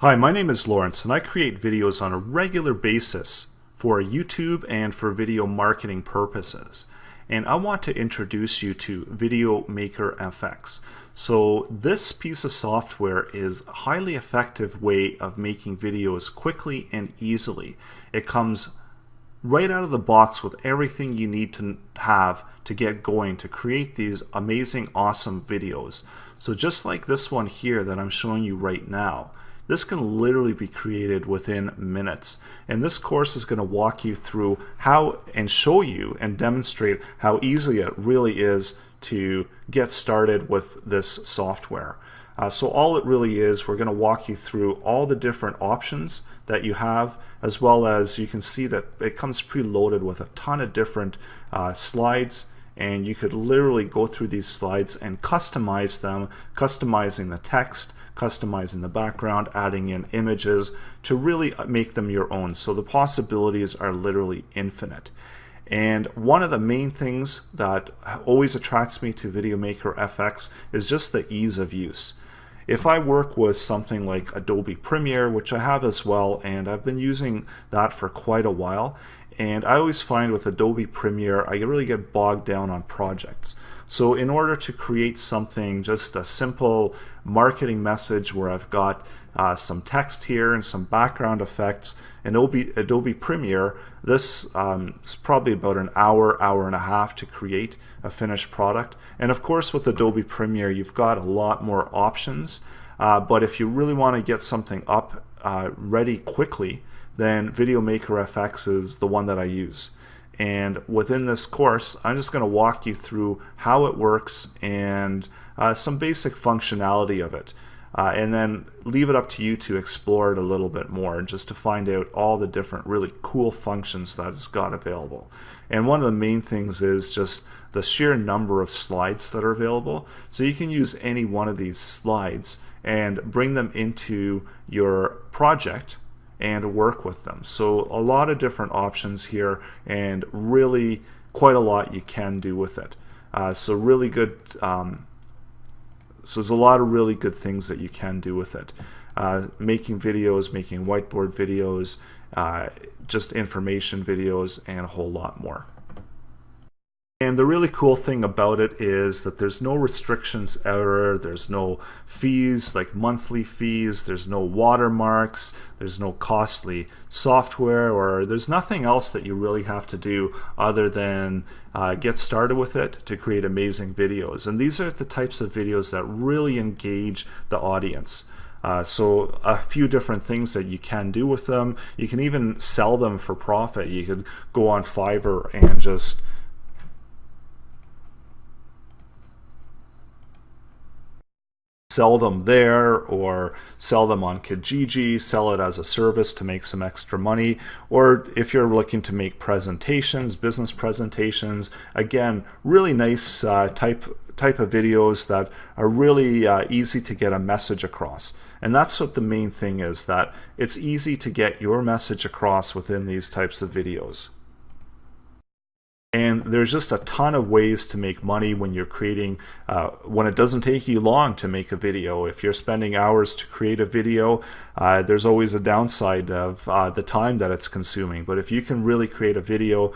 Hi, my name is Lawrence and I create videos on a regular basis for YouTube and for video marketing purposes. And I want to introduce you to VideoMaker FX. So this piece of software is a highly effective way of making videos quickly and easily. It comes right out of the box with everything you need to have to get going to create these amazing, awesome videos. So just like this one here that I'm showing you right now, this can literally be created within minutes. And this course is going to walk you through how and show you and demonstrate how easy it really is to get started with this software. So all it really is, we're going to walk you through all the different options that you have, as well as you can see that it comes preloaded with a ton of different slides, and you could literally go through these slides and customize them, customizing the text, customizing the background, adding in images to really make them your own. So the possibilities are literally infinite. And one of the main things that always attracts me to VideoMaker FX is just the ease of use. If I work with something like Adobe Premiere, which I have as well, and I've been using that for quite a while, and I always find with Adobe Premiere I really get bogged down on projects. So in order to create something, just a simple marketing message where I've got some text here and some background effects, in Adobe Premiere, this is probably about an hour, hour and a half to create a finished product. And of course with Adobe Premiere you've got a lot more options, but if you really want to get something up ready quickly, then VideoMaker FX is the one that I use. And within this course I'm just going to walk you through how it works and some basic functionality of it, and then leave it up to you to explore it a little bit more, just to find out all the different really cool functions that it's got available. And one of the main things is just the sheer number of slides that are available. So you can use any one of these slides and bring them into your project and work with them. So a lot of different options here, and really quite a lot you can do with it. So really good. So there's a lot of really good things that you can do with it. Making videos, making whiteboard videos, just information videos, and a whole lot more. And the really cool thing about it is that there's no restrictions ever, there's no fees like monthly fees, there's no watermarks, there's no costly software, or there's nothing else that you really have to do other than get started with it to create amazing videos. And these are the types of videos that really engage the audience. So a few different things that you can do with them. You can even sell them for profit. You could go on Fiverr and just sell them there, or sell them on Kijiji, sell it as a service to make some extra money. Or if you're looking to make presentations, business presentations, again, really nice type of videos that are really easy to get a message across. And that's what the main thing is, that it's easy to get your message across within these types of videos. And there's just a ton of ways to make money when you're creating, when it doesn't take you long to make a video. If you're spending hours to create a video, there's always a downside of the time that it's consuming. But if you can really create a video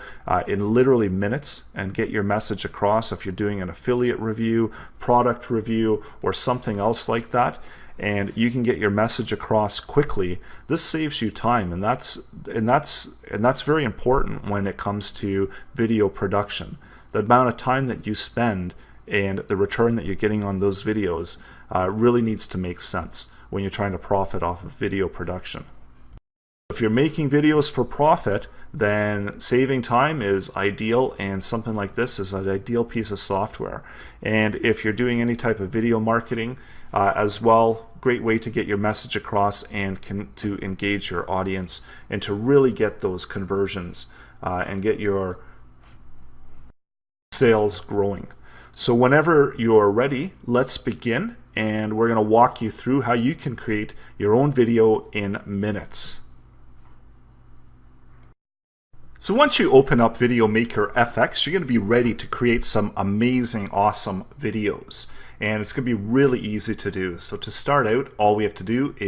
in literally minutes and get your message across, if you're doing an affiliate review, product review, or something else like that, and you can get your message across quickly, this saves you time, and that's very important when it comes to video production. The amount of time that you spend and the return that you're getting on those videos really needs to make sense when you're trying to profit off of video production. If you're making videos for profit, then saving time is ideal, and something like this is an ideal piece of software. And if you're doing any type of video marketing as well, great way to get your message across and to engage your audience and to really get those conversions and get your sales growing. So whenever you're ready, let's begin, and we're going to walk you through how you can create your own video in minutes. So once you open up VideoMaker FX, you're going to be ready to create some amazing, awesome videos. And it's going to be really easy to do. So to start out, all we have to do is